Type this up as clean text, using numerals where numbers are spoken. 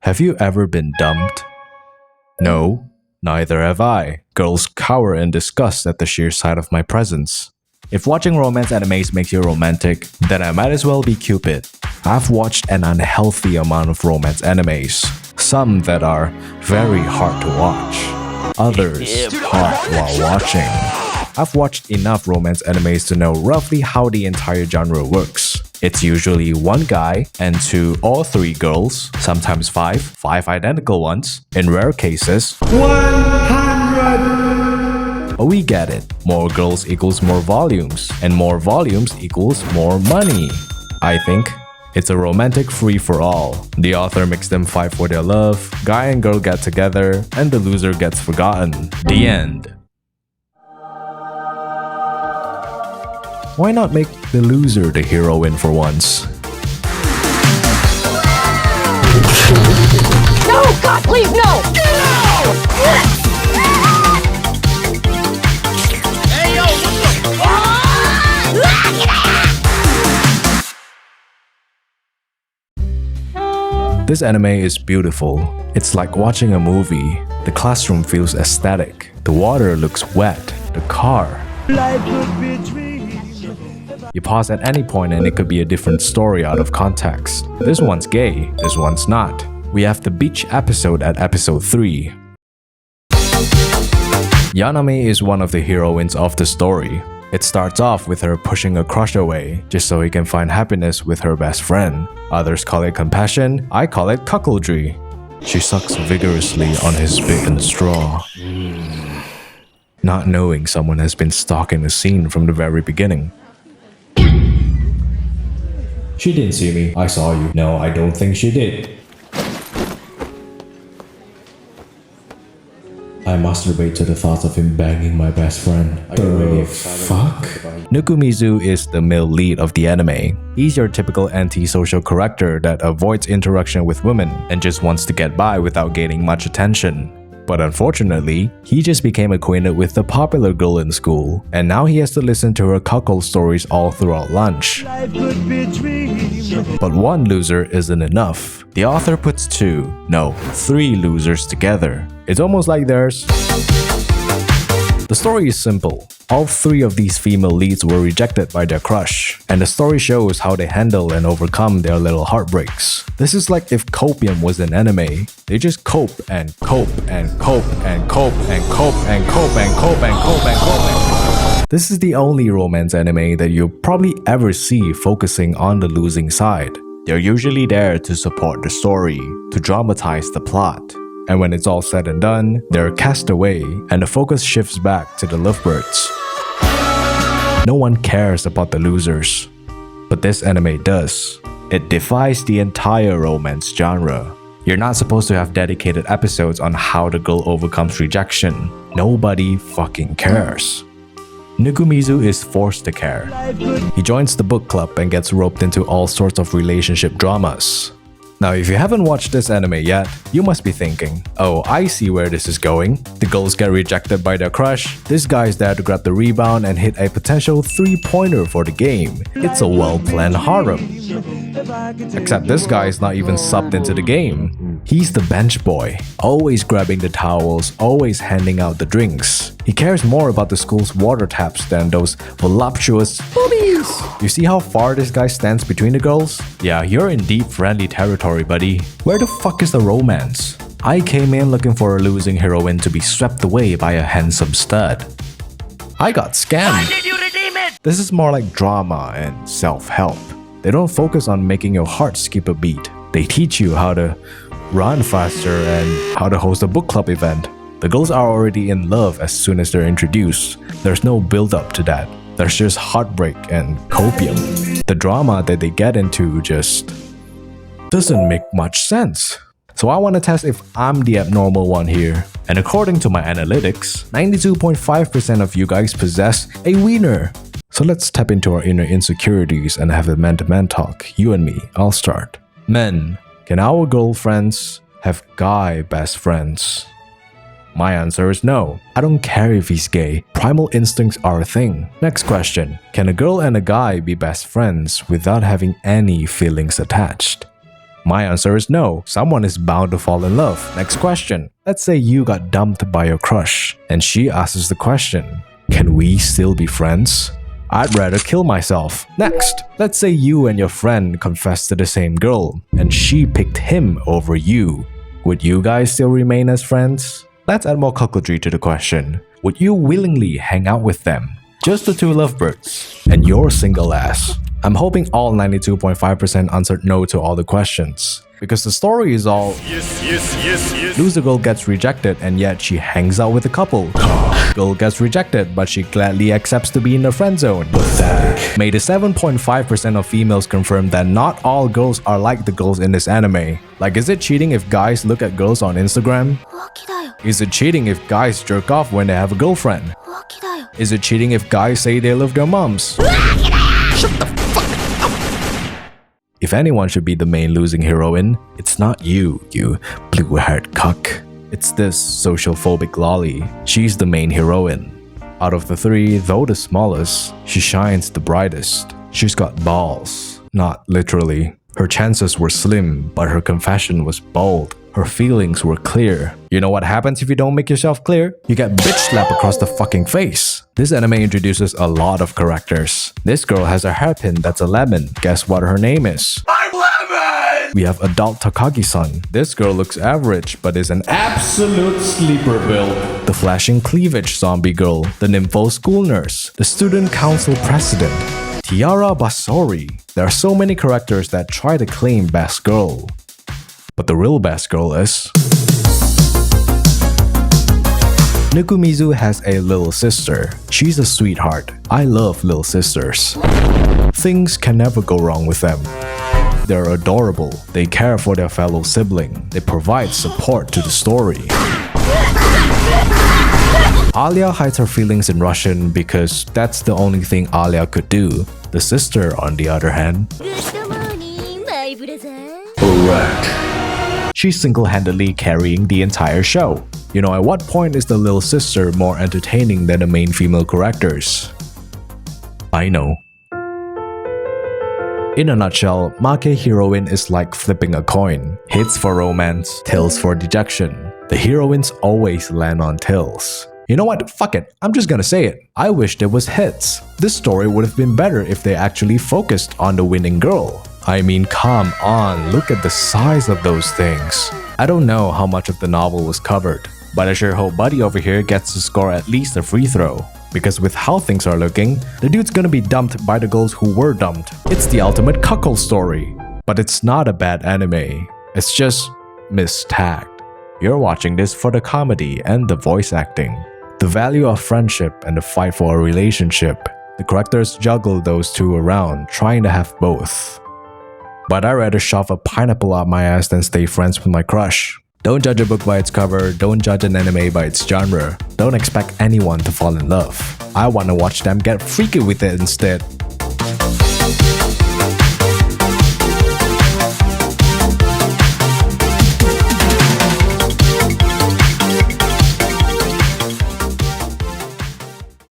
Have you ever been dumped? No, neither have I. Girls cower in disgust at the sheer sight of my presence. If watching romance animes makes you romantic, then I might as well be Cupid. I've watched an unhealthy amount of romance animes. Some that are very hard to watch. Others hot while watching. I've watched enough romance animes to know roughly how the entire genre works. It's usually one guy and two or three girls, sometimes five identical ones, in rare cases 100! We get it. More girls equals more volumes, and more volumes equals more money. I think it's a romantic free-for-all. The author makes them fight for their love, guy and girl get together, and the loser gets forgotten. The end. Why not make the loser the heroine for once? No! God, please, no! No! Hey, yo, This anime is beautiful. It's like watching a movie. The classroom feels aesthetic. The water looks wet. The car. You pause at any point and it could be a different story out of context. This one's gay, this one's not. We have the beach episode at episode 3. Yanami is one of the heroines of the story. It starts off with her pushing a crush away just so he can find happiness with her best friend. Others call it compassion, I call it cuckoldry. She sucks vigorously on his bitten straw. Not knowing someone has been stalking the scene from the very beginning. She didn't see me. I saw you. No, I don't think she did. I masturbate to the thoughts of him banging my best friend. The fuck? Nukumizu is the male lead of the anime. He's your typical anti-social character that avoids interaction with women and just wants to get by without gaining much attention. But unfortunately, he just became acquainted with the popular girl in school, and now he has to listen to her cuckold stories all throughout lunch. But one loser isn't enough. The author puts 3 losers together. It's almost like there's... The story is simple. All 3 of these female leads were rejected by their crush, and the story shows how they handle and overcome their little heartbreaks. This is like if copium was an anime. They just cope and cope and cope and cope and cope and cope and cope and cope and cope. This is the only romance anime that you'll probably ever see focusing on the losing side. They're usually there to support the story, to dramatize the plot. And when it's all said and done, they're cast away and the focus shifts back to the lovebirds. No one cares about the losers. But this anime does. It defies the entire romance genre. You're not supposed to have dedicated episodes on how the girl overcomes rejection. Nobody fucking cares. Nukumizu is forced to care. He joins the book club and gets roped into all sorts of relationship dramas. Now, if you haven't watched this anime yet, you must be thinking, oh, I see where this is going. The girls get rejected by their crush, this guy's there to grab the rebound and hit a potential 3-pointer for the game. It's a well-planned harem. Except this guy is not even subbed into the game. He's the bench boy, always grabbing the towels, always handing out the drinks. He cares more about the school's water taps than those voluptuous boobies. You see how far this guy stands between the girls? Yeah, you're in deep friendly territory, buddy. Where the fuck is the romance? I came in looking for a losing heroine to be swept away by a handsome stud. I got scammed. Why did you redeem it? This is more like drama and self-help. They don't focus on making your heart skip a beat. They teach you how to run faster and how to host a book club event. The girls are already in love as soon as they're introduced. There's no build-up to that. There's just heartbreak and copium. The drama that they get into just doesn't make much sense. So I want to test if I'm the abnormal one here. And according to my analytics, 92.5% of you guys possess a wiener. So let's tap into our inner insecurities and have a man-to-man talk. You and me, I'll start. Men, can our girlfriends have guy best friends? My answer is no. I don't care if he's gay. Primal instincts are a thing. Next question. Can a girl and a guy be best friends without having any feelings attached? My answer is no. Someone is bound to fall in love. Next question. Let's say you got dumped by your crush, and she asks the question, can we still be friends? I'd rather kill myself. Next, let's say you and your friend confessed to the same girl, and she picked him over you. Would you guys still remain as friends? Let's add more cuckoldry to the question. Would you willingly hang out with them? Just the two lovebirds, and your single ass. I'm hoping all 92.5% answered no to all the questions. Because the story is all loser girl gets rejected and yet she hangs out with a couple. Girl gets rejected but she gladly accepts to be in the friend zone. Pathetic. May the 7.5% of females confirm that not all girls are like the girls in this anime. Like, is it cheating if guys look at girls on Instagram? Is it cheating if guys jerk off when they have a girlfriend? Is it cheating if guys say they love their moms? If anyone should be the main losing heroine, it's not you, you blue-haired cuck. It's this social phobic lolly. She's the main heroine. Out of the three, though the smallest, she shines the brightest. She's got balls. Not literally. Her chances were slim, but her confession was bold. Her feelings were clear. You know what happens if you don't make yourself clear? You get bitch slapped across the fucking face. This anime introduces a lot of characters. This girl has a hairpin that's a lemon. Guess what her name is? I'm Lemon! We have adult Takagi-san. This girl looks average, but is an absolute sleeper build. The flashing cleavage zombie girl. The nympho school nurse. The student council president. Tiara Basori. There are so many characters that try to claim best girl. But the real best girl is... Nukumizu has a little sister. She's a sweetheart. I love little sisters. Things can never go wrong with them. They're adorable. They care for their fellow sibling. They provide support to the story. Alia hides her feelings in Russian because that's the only thing Alia could do. The sister, on the other hand... Correct. She's single-handedly carrying the entire show. You know, at what point is the little sister more entertaining than the main female characters? I know. In a nutshell, make heroine is like flipping a coin. Heads for romance, tails for dejection. The heroines always land on tails. You know what? Fuck it. I'm just gonna say it. I wish there was heads. This story would have been better if they actually focused on the winning girl. I mean, come on, look at the size of those things. I don't know how much of the novel was covered, but I sure hope Buddy over here gets to score at least a free throw. Because with how things are looking, the dude's gonna be dumped by the girls who were dumped. It's the ultimate cuckold story. But it's not a bad anime. It's just mistagged. You're watching this for the comedy and the voice acting. The value of friendship and the fight for a relationship. The characters juggle those two around, trying to have both. But I'd rather shove a pineapple up my ass than stay friends with my crush. Don't judge a book by its cover, don't judge an anime by its genre. Don't expect anyone to fall in love. I wanna watch them get freaky with it instead.